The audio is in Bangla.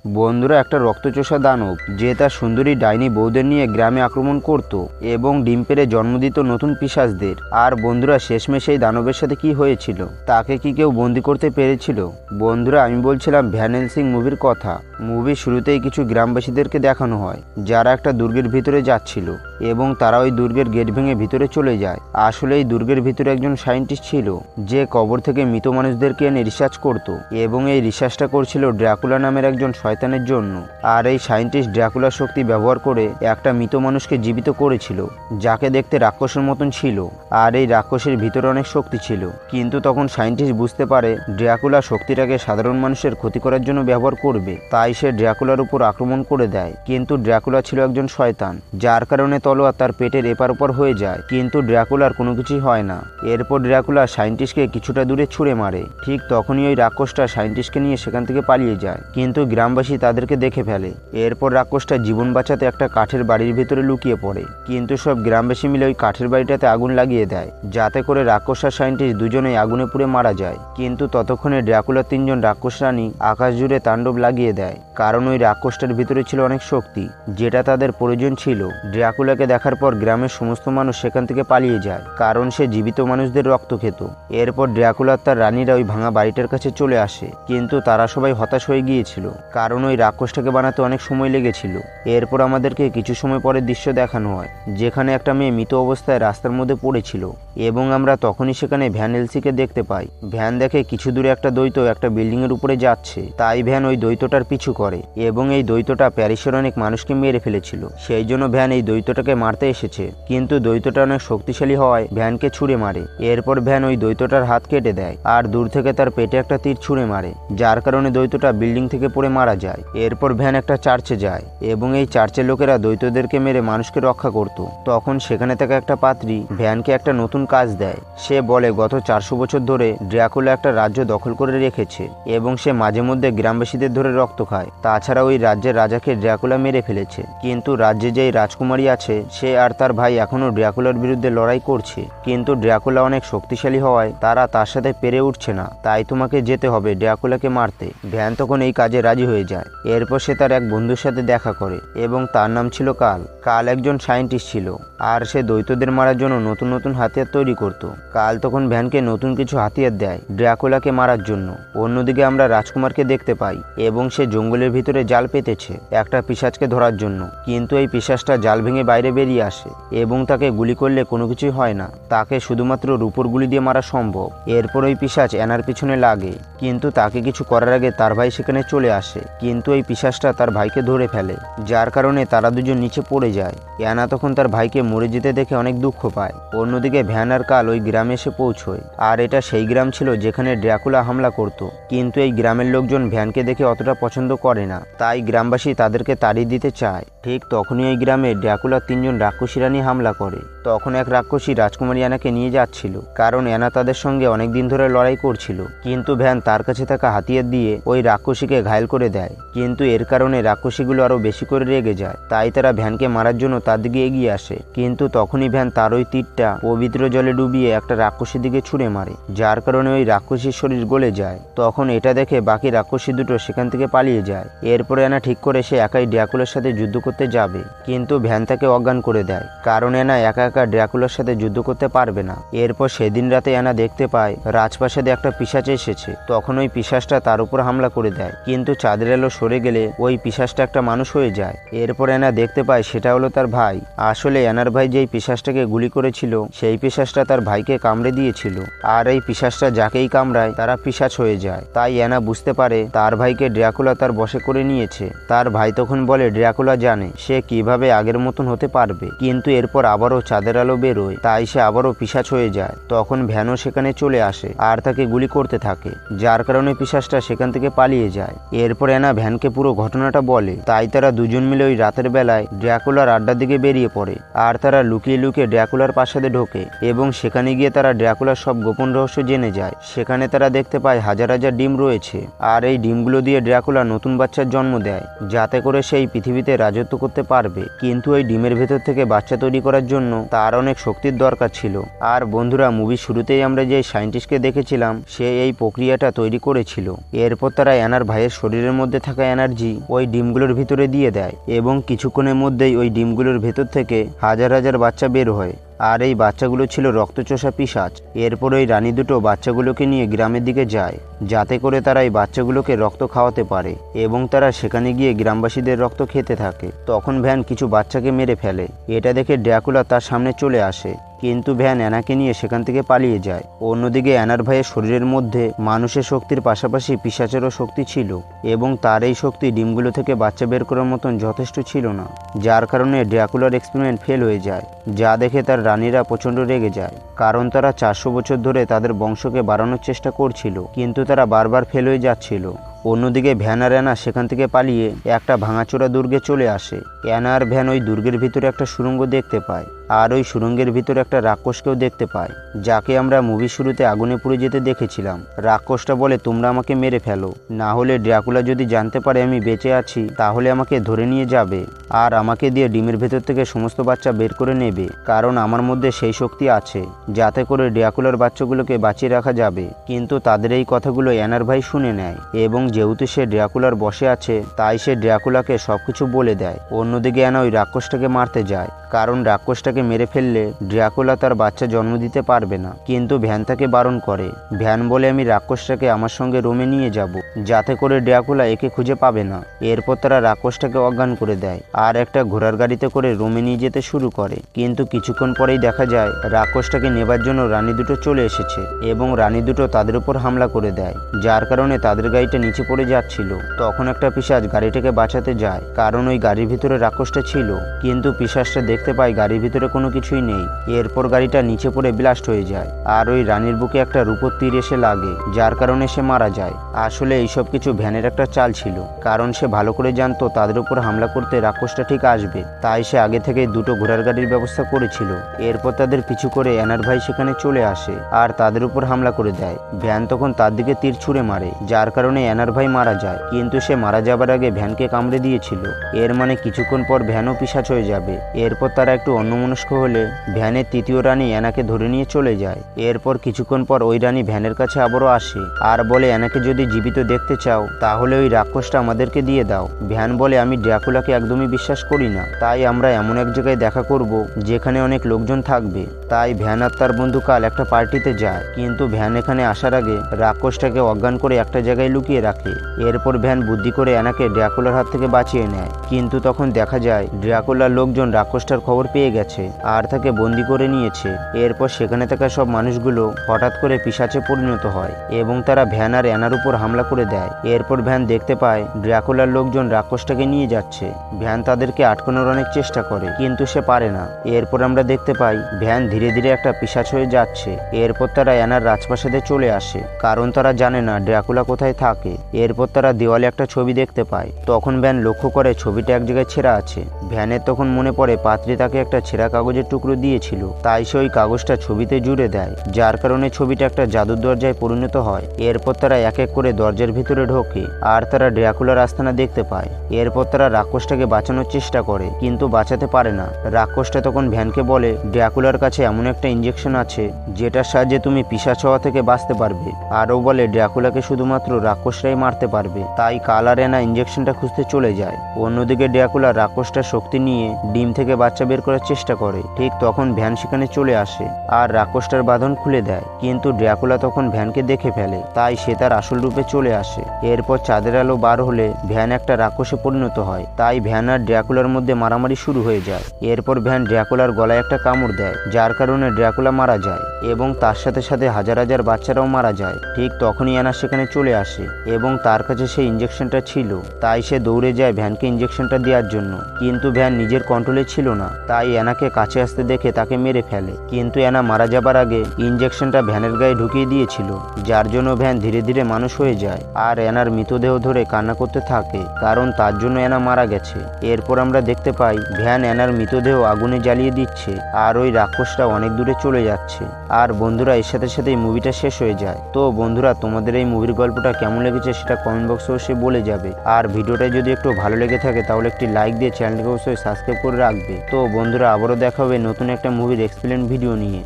বন্ধুরা, একটা রক্তচোষা দানব যে তার সুন্দরী ডাইনি বউদের নিয়ে গ্রামে আক্রমণ করত এবং ডিম পেড়ে জন্ম দিত নতুন পিশাচদের। আর বন্ধুরা, শেষমেশ এই দানবের সাথে কি হয়েছিল, তাকে কি কেউ বন্দি করতে পেরেছিল? বন্ধুরা, আমি বলছিলাম ভ্যান হেলসিং মুভির কথা। মুভির শুরুতেই কিছু গ্রামবাসীদেরকে দেখানো হয় যারা একটা দুর্গের ভিতরে যাচ্ছিল এবং তারা ওই দুর্গের গেট ভেঙে ভিতরে চলে যায়। আসলে এই দুর্গের ভিতরে একজন সায়েন্টিস্ট ছিল যে কবর থেকে মৃত মানুষদেরকে এনে রিসার্চ করত এবং এই রিসার্চটা করছিল ড্রাকুলা নামের একজন শয়তানের জন্য। আর এই সায়েন্টিস্ট ড্রাকুলার শক্তি ব্যবহার করে একটা মৃত মানুষকে জীবিত করেছিল, যাকে দেখতে রাক্ষসের মতন ছিল। আর এই রাক্ষসের ভিতরে অনেক শক্তি ছিল, কিন্তু তখন সায়েন্টিস্ট বুঝতে পারে ড্রাকুলা শক্তিটাকে সাধারণ মানুষের ক্ষতি করার জন্য ব্যবহার করবে, তাই সে ড্রাকুলার উপর আক্রমণ করে দেয়। কিন্তু ড্রাকুলা ছিল একজন শয়তান, যার কারণে তলোয়ার তার পেটের এপার ওপর হয়ে যায়, কিন্তু ড্রাকুলার কোনো কিছুই হয় না। এরপর ড্রাকুলা সায়েন্টিস্টকে কিছুটা দূরে ছুঁড়ে মারে। ঠিক তখনই ওই রাক্ষসটা সায়েন্টিস্টকে নিয়ে সেখান থেকে পালিয়ে যায়, কিন্তু গ্রামবাসী তাদেরকে দেখে ফেলে। এরপর রাক্ষসটা জীবন বাঁচাতে একটা কাঠের বাড়ির ভিতরে লুকিয়ে পড়ে, কিন্তু সব গ্রামবাসী মিলে ওই কাঠের বাড়িটাতে আগুন লাগিয়ে দেয়, যাতে করে রাক্ষস আর সায়েন্টিস্ট দুজনেই আগুনে পুড়ে মারা যায়। কিন্তু ততক্ষণে ড্রাকুলার 3জন রাক্ষস রানী আকাশ জুড়ে তাণ্ডব লাগিয়ে দেয়, কারণ ওই রাক্ষসটার ভিতরে ছিল অনেক শক্তি যেটা তাদের প্রয়োজন ছিল। ড্রাকুলাকে দেখার পর গ্রামের সমস্ত মানুষ সেখান থেকে পালিয়ে যায়, কারণ সে জীবিত মানুষদের রক্ত খেত। এরপর ড্রাকুলার তার রানীরা ওই ভাঙা বাড়িটার কাছে চলে আসে, কিন্তু তারা সবাই হতাশ হয়ে গিয়েছিল, কারণ ওই রাক্ষসটাকে বানাতে অনেক সময় লেগেছিল। এরপর আমাদেরকে কিছু সময় পরের দৃশ্য দেখানো হয়, যেখানে একটা মেয়ে মৃত অবস্থায় রাস্তার মধ্যে পড়েছিল এবং আমরা তখনই সেখানে ভ্যান হেলসিকে দেখতে পাই। ভ্যান দেখে কিছু দূরে একটা দ্বৈত একটা বিল্ডিং এর উপরে যাচ্ছে, তাই ভ্যান ওই দ্বৈতটার পিছু করে এবং এই দ্বৈতটা প্যারিসের অনেক মানুষকে মেরে ফেলেছিল, সেই জন্য ভ্যান এই দ্বৈতটাকে মারতে এসেছে। কিন্তু দ্বৈতটা অনেক শক্তিশালী হওয়ায় ভ্যানকে ছুঁড়ে মারে। এরপর ভ্যান ওই দ্বৈতটার হাত কেটে দেয় আর দূর থেকে তার পেটে একটা তীর ছুঁড়ে মারে, যার কারণে দ্বৈতটা বিল্ডিং থেকে পড়ে মারা যায়। এরপর ভ্যান একটা চার্চে যায় এবং এই চার্চের লোকেরা দ্বৈতদেরকে মেরে মানুষকে রক্ষা করত। তখন সেখানে থাকা একটা পাত্রী ভ্যানকে একটা নতুন কাজ দেয়। সে বলে গত 400 বছর ধরে ড্রাকুলা একটা রাজ্য দখল করে রেখেছে এবং সে মাঝে মধ্যে গ্রামবাসীদের ধরে রক্ত খায়। তাছাড়া ওই রাজ্যের রাজাকে ড্রাকুলা মেরে ফেলেছে, কিন্তু রাজ্যে যেই রাজকুমারী আছে সে আর তার ভাই এখনো ড্রাকুলার বিরুদ্ধে লড়াই করছে, কিন্তু ড্রাকুলা অনেক শক্তিশালী হওয়ায় তারা তার সাথে পেরে উঠছে না, তাই তোমাকে যেতে হবে ড্রাকুলাকে মারতে। ভ্যান তখন এই কাজে রাজি হয়ে যায়। এরপর সে তার এক বন্ধুর সাথে দেখা করে এবং তার নাম ছিল কাল। কাল একজন সায়েন্টিস্ট ছিল আর সে দ্বৈতদের মারার জন্য নতুন নতুন হাতিয়ার তৈরি করত। কাল তখন ভ্যানকে নতুন কিছু হাতিয়ার দেয় ড্রাকুলাকে মারার জন্য। অন্যদিকে আমরা রাজকুমারকে দেখতে পাই এবং সে জঙ্গলের ভিতরে জাল পেতেছে একটা পিশাচকে ধরার জন্য, কিন্তু এই পিশাচটা জাল ভেঙে বাইরে বেরিয়ে আসে এবং তাকে গুলি করলে কোনো কিছুই হয় না, তাকে শুধুমাত্র রূপোর গুলি দিয়ে মারা সম্ভব। এরপর ওই পিশাচ অ্যানার পিছনে লাগে, কিন্তু তাকে কিছু করার আগে তার ভাই সেখানে চলে আসে, কিন্তু এই পিশাচটা তার ভাইকে ধরে ফেলে, যার কারণে তারা দুজন নিচে পড়ে যায়। অ্যানা তখন তার ভাইকে মরে যেতে দেখে অনেক দুঃখ পায়। অন্যদিকে ভ্যান আর কাল ওই গ্রামে এসে পৌঁছয়, আর এটা সেই গ্রাম ছিল যেখানে ড্রাকুলা হামলা করত। কিন্তু এই গ্রামের লোকজন ভ্যানকে দেখে অতটা পছন্দ করে না, তাই গ্রামবাসী তাদেরকে তাড়িয়ে দিতে চায়। ঠিক তখনই ওই গ্রামে ড্রাকুলার 3জন রাক্ষসী রানী হামলা করে। তখন এক রাক্ষসী রাজকুমারী অ্যানাকে নিয়ে যাচ্ছিল, কারণ অ্যানা তাদের সঙ্গে অনেকদিন ধরে লড়াই করছিল, কিন্তু ভ্যান তার কাছে থাকা হাতিয়ার দিয়ে ওই রাক্ষসীকে ঘায়েল করে দেয়। কিন্তু এর কারণে রাক্ষসীগুলো আরো বেশি করে রেগে যায়, তাই তারা ভ্যানকে মারার জন্য তার দিকে এগিয়ে আসে। কিন্তু তখনই ভ্যান তার ওই তীরটা পবিত্র জলে ডুবিয়ে একটা রাক্ষসীর দিকে ছুঁড়ে মারে, যার কারণে ওই রাক্ষসীর শরীর গলে যায়। তখন এটা দেখে বাকি রাক্ষসী দুটো সেখান থেকে পালিয়ে যায়। এরপরে অ্যানা ঠিক করে সে একাই ড্রাকুলার সাথে যুদ্ধ করতে যাবে, কিন্তু ভ্যান তাকে অজ্ঞান করে দেয়, কারণ অ্যানা একা একা ড্রাকুলার সাথে যুদ্ধ করতে পারবে না। এরপর সেদিন রাতে অ্যানা দেখতে পায় রাজপ্রাসাদে একটা পিশাচ এসেছে। তখন ওই পিশাচটা তার উপর হামলা করে দেয়, কিন্তু চাঁদের আলো সরে গেলে ওই পিশাচটা একটা মানুষ হয়ে যায়। এরপর অ্যানা দেখতে পায় সেটা হলো তার ভাই। আসলে অ্যানার ভাই যেই পিশাচটাকে গুলি করেছিল সেই পিশাচটা তার ভাইকে কামড়ে দিয়েছিল, আর এই পিশাচটা যাকেই কামড়ায় তারা পিশাচ হয়ে যায়। তাই অ্যানা বুঝতে পারে তার ভাইকে ড্রাকুলা তার বশে করে নিয়েছে। তার ভাই তখন বলে ড্রাকুলা জানে সে কিভাবে আগের মতন হতে পারবে, কিন্তু এরপর আবারও চাঁদের আলো বেরোয়, তাই সে আবারও পিশাচ হয়ে যায়। তখন ভ্যানও সেখানে চলে আসে আর তাকে গুলি করতে থাকে, যার কারণে পিশাচটা সেখান থেকে পালিয়ে যায়। এরপর অ্যানা ভ্যানকে পুরো ঘটনাটা বলে, তাই তারা দুজন মিলে ওই রাতের বেলায় ড্রাকুলার আড্ডার দিকে বেরিয়ে পড়ে, আর তারা লুকিয়ে লুকিয়ে ড্রাকুলার প্রাসাদে ঢোকে এবং সেখানে গিয়ে তারা ড্রাকুলার সব গোপন রহস্য জেনে যায়। সেখানে তারা দেখতে পায় হাজার হাজার ডিম রয়েছে, আর এই ডিমগুলো দিয়ে ড্রাকুলা নতুন বাচ্চার জন্ম দেয়, যাতে করে সেই পৃথিবীতে রাজত্ব করতে পারবে। কিন্তু এই ডিমের ভেতর থেকে বাচ্চা তৈরি করার জন্য তার অনেক শক্তির দরকার ছিল। আর বন্ধুরা, মুভির শুরুতেই আমরা যে সায়েন্টিস্টকে দেখেছিলাম সে এই প্রক্রিয়াটা তৈরি করেছিল। এরপর তারা অ্যানার ভাইয়ের শরীরের মধ্যে থাকা এনার্জি ওই ডিমগুলোর ভিতরে দিয়ে দেয় এবং কিছুক্ষণের মধ্যেই ওই ডিমগুলোর ভেতর থেকে হাজার হাজার বাচ্চা বের হয়। আর এই বাচ্চাগুলো ছিল রক্তচোষা পিশাচ। এরপর ওই রানী দুটো বাচ্চাগুলোকে নিয়ে গ্রামের দিকে যায় যাতে করে তারা এই বাচ্চাগুলোকে রক্ত খাওয়াতে পারে এবং তারা সেখানে গিয়ে গ্রামবাসীদের রক্ত খেতে থাকে। তখন ভ্যান কিছু বাচ্চাকে মেরে ফেলে। এটা দেখে ড্র্যাকুলা তার সামনে চলে আসে, কিন্তু ভ্যান অ্যানাকে নিয়ে সেখান থেকে পালিয়ে যায়। অন্যদিকে অ্যানার ভাইয়ের শরীরের মধ্যে মানুষের শক্তির পাশাপাশি পিশাচেরও শক্তি ছিল এবং তার এই শক্তি ডিমগুলো থেকে বাচ্চা বের করার মতন যথেষ্ট ছিল না, যার কারণে ড্র্যাকুলার এক্সপেরিমেন্ট ফেল হয়ে যায়। যা দেখে তার রানীরা প্রচণ্ড রেগে যায়, কারণ তারা 400 বছর ধরে তাদের বংশকে বাড়ানোর চেষ্টা করছিল, কিন্তু তারা বারবার ফেল হয়ে যাচ্ছিল। অন্যদিকে ভ্যান আর অ্যানা সেখান থেকে পালিয়ে একটা ভাঙাচোরা দুর্গে চলে আসে। অ্যানা আর ভ্যান ওই দুর্গের ভিতরে একটা সুড়ঙ্গ দেখতে পায়, আর ওই সুড়ঙ্গের ভিতরে একটা রাক্ষসকেও দেখতে পায়, যাকে আমরা মুভির শুরুতে আগুনে পুড়ে যেতে দেখেছিলাম। রাক্ষসটা বলে, তোমরা আমাকে মেরে ফেলো, না হলে ড্র্যাকুলা যদি জানতে পারে আমি বেঁচে আছি তাহলে আমাকে ধরে নিয়ে যাবে আর আমাকে দিয়ে ডিমের ভেতর থেকে সমস্ত বাচ্চা বের করে নেবে, কারণ আমার মধ্যে সেই শক্তি আছে যাতে করে ড্র্যাকুলার বাচ্চাগুলোকে বাঁচিয়ে রাখা যাবে। কিন্তু তাদের এই কথাগুলো অ্যানার ভাই শুনে নেয় এবং যেহেতু সে ড্র্যাকুলার বসে আছে তাই সে ড্র্যাকুলাকে সবকিছু বলে দেয়। অন্যদিকে অ্যানা ওই রাক্ষসটাকে মারতে যায়, কারণ রাক্ষসটাকে মেরে ফেললে ড্র্যাকুলা তার বাচ্চা জন্ম দিতে পারবে না। কিন্তু ভ্যান তাকে বারণ করে। ভ্যান বলে, আমি রাক্ষসটাকে আমার সঙ্গে রোমে নিয়ে যাব যাতে করে ড্র্যাকুলা একে খুঁজে পাবে না। এরপর তারা রাক্ষসটাকে অজ্ঞান করে দেয় আর একটা ঘোড়ার গাড়িতে করে রোমে নিয়ে যেতে শুরু করে। কিন্তু কিছুক্ষণ পরেই দেখা যায় রাক্ষসটাকে নেবার জন্য রানী দুটো চলে এসেছে এবং রানী দুটো তাদের উপর হামলা করে দেয়, যার কারণে তাদের গাড়িটা নিচে পড়ে যাচ্ছিল। তখন একটা পিশাচ গাড়িটাকে বাঁচাতে যায়, কারণ ওই গাড়ির ভিতরে রাক্ষসটা ছিল। কিন্তু পিশাচটা দেখতে পায় গাড়ির ভিতরে কোনো কিছুই নেই। এরপর গাড়িটা নিচে পড়ে ব্লাস্ট হয়ে যায় আর ওই রানীর বুকে একটা রূপোর তীর এসে লাগে, যার কারণে সে মারা যায়। আসলে এইসব কিছু ভ্যানের একটা চাল ছিল, কারণ সে ভালো করে জানতো তাদের উপর হামলা করতে রাক্ষসটা ঠিক আসবে, তাই সে আগে থেকে দুটো ঘোড়ার গাড়ির ব্যবস্থা করেছিল। এরপর তাদের পিছু করে অ্যানার ভাই সেখানে চলে আসে আর তাদের উপর হামলা করে দেয়। ভ্যান তখন তার দিকে তীর ছুঁড়ে মারে, যার কারণে অ্যানার ভাই মারা যায়। কিন্তু সে মারা যাবার আগে ভ্যানকে কামড়ে দিয়েছিল, এর মানে কিছুক্ষণ পর ভ্যানও পিশাচ হয়ে যাবে। এরপর তারা একটু অন্যমনস্ক হলে ভ্যানের তৃতীয় রানী অ্যানাকে ধরে নিয়ে চলে যায়। এরপর কিছুক্ষণ পর ওই রানী ভ্যানের কাছে আবারও আসে আর বলে, অ্যানাকে যদি জীবিত দেখতে চাও তাহলে ওই রাক্ষসটা আমাদেরকে দিয়ে দাও। ভ্যান বলে, আমি ড্র্যাকুলাকে একদমই বিশ্বাস করি না, তাই আমরা এমন এক জায়গায় দেখা করব যেখানে অনেক লোকজন থাকবে। তাই ভ্যান আর তার বন্ধু কাল একটা পার্টিতে যায়, কিন্তু ভ্যান এখানে আসার আগে রাক্ষসটাকে অজ্ঞান করে একটা জায়গায় লুকিয়ে রাখে। এরপর ভ্যান বুদ্ধি করে অ্যানাকে ড্র্যাকুলার হাত থেকে বাঁচিয়ে নেয়, কিন্তু তখন দেখা যায় ড্র্যাকুলার লোকজন রাক্ষসটার খবর পেয়ে গেছে আর তাকে বন্দি করে নিয়েছে। এরপর সেখানে থাকা সব মানুষগুলো হঠাৎ করে পিশাচে পরিণত হয় এবং তারা ভ্যান আর অ্যানার উপর হামলা করে দেয়। এরপর ভ্যান দেখতে পায় ড্র্যাকুলার লোকজন রাক্ষসটাকে নিয়ে যাচ্ছে। ভ্যান তাদেরকে আটকানোর অনেক চেষ্টা করে, কিন্তু সে পারে না। এরপর আমরা দেখতে পাই ভ্যান ধীরে ধীরে একটা পিশাচ হয়ে যাচ্ছে। এরপর তারা অ্যানার রাজপ্রাসাদে চলে আসে, কারণ তারা জানে না ড্র্যাকুলা কোথায় থাকে। এরপর তারা দেওয়ালে একটা ছবি দেখতে পায়। তখন ভ্যান লক্ষ্য করে ছবিটা এক জায়গায় ছেঁড়া আছে। ভ্যানের তখন মনে পড়ে পাত্রী তাকে একটা ছেঁড়া কাগজের টুকরো দিয়েছিল, তাই সে ওই কাগজটা ছবিতে জুড়ে দেয়, যার কারণে ছবিটা একটা জাদুর দরজায় পরিণত হয়। এরপর তারা এক এক করে দরজার ভিতরে ঢোকে আর তারা ড্র্যাকুলার আস্তানা দেখতে পায়। এরপর তারা রাক্ষসটাকে বাঁচানোর চেষ্টা করে, কিন্তু বাঁচাতে পারে না। রাক্ষসটা তখন ভ্যানকে বলে, ড্র্যাকুলার কাছে এমন একটা ইঞ্জেকশন আছে যেটার সাহায্যে তুমি পিশাচ হওয়া থেকে বাঁচতে পারবে। আরও বলে ড্র্যাকুলাকে শুধুমাত্র রাক্ষসরাই মারতে পারবে। তাই কাল আর অ্যানা ইঞ্জেকশনটা খুঁজতে চলে যায়। অন্যদিকে ড্র্যাকুলা রাক্ষসটার শক্তি নিয়ে ডিম থেকে বাচ্চা বের করার চেষ্টা করে। ঠিক তখন ভ্যান সেখানে চলে আসে আর রাক্ষসটার বাঁধন খুলে দেয়, কিন্তু ড্র্যাকুলা তখন ভ্যানকে দেখে ফেলে, তাই সে তার আসল রূপে চলে আসে। এরপর চাঁদের আলো বার হলে ভ্যান একটা রাক্ষসে পরিণত হয়, তাই ভ্যান আর ড্র্যাকুলার মধ্যে মারামারি শুরু হয়ে যায়। এরপর ভ্যান ড্র্যাকুলার গলায় একটা কামড় দেয়, যার কারণে ড্র্যাকুলা মারা যায় এবং তার সাথে সাথে হাজার হাজার বাচ্চারাও মারা যায়। ঠিক তখনই অ্যানা সেখানে চলে আসে এবং তার কাছে সেই ইঞ্জেকশনটা ছিল, তাই সে দৌড়ে যায় ভ্যানকে ইঞ্জেকশনটা দেওয়ার জন্য। কিন্তু ভ্যান নিজের কন্ট্রোলে ছিল না, তাই অ্যানাকে কাছে আসতে দেখে তাকে মেরে ফেলে। কিন্তু অ্যানা মারা যাবার আগে ইঞ্জেকশনটা ভ্যানের গায়ে ঢুকিয়ে দিয়েছিল, যার জন্য ভ্যান ধীরে ধীরে মানুষ হয়ে যায় আর অ্যানার মৃতদেহ ধরে কান্না করতে থাকে, কারণ তার জন্য অ্যানা মারা গেছে। এরপর আমরা দেখতে পাই ভ্যান অ্যানার মৃতদেহ আগুনে জ্বালিয়ে দিচ্ছে আর ওই রাক্ষসটা দানবটা অনেক দূরে চলে যাচ্ছে। আর বন্ধুরা এর সাথে সাথেই মুভিটা শেষ হয়ে যায়। তো বন্ধুরা তোমাদের এই মুভির গল্পটা কেমন লেগেছে সেটা কমেন্ট বক্সে অবশ্যই বলে যাবে। আর ভিডিওটা যদি একটু ভালো লেগে থাকে তাহলে একটি লাইক দিয়ে চ্যানেলটিকে অবশ্যই সাবস্ক্রাইব করে রাখবে। তো বন্ধুরা আবারও দেখা হবে নতুন একটা মুভির এক্সপ্লেন ভিডিও নিয়ে।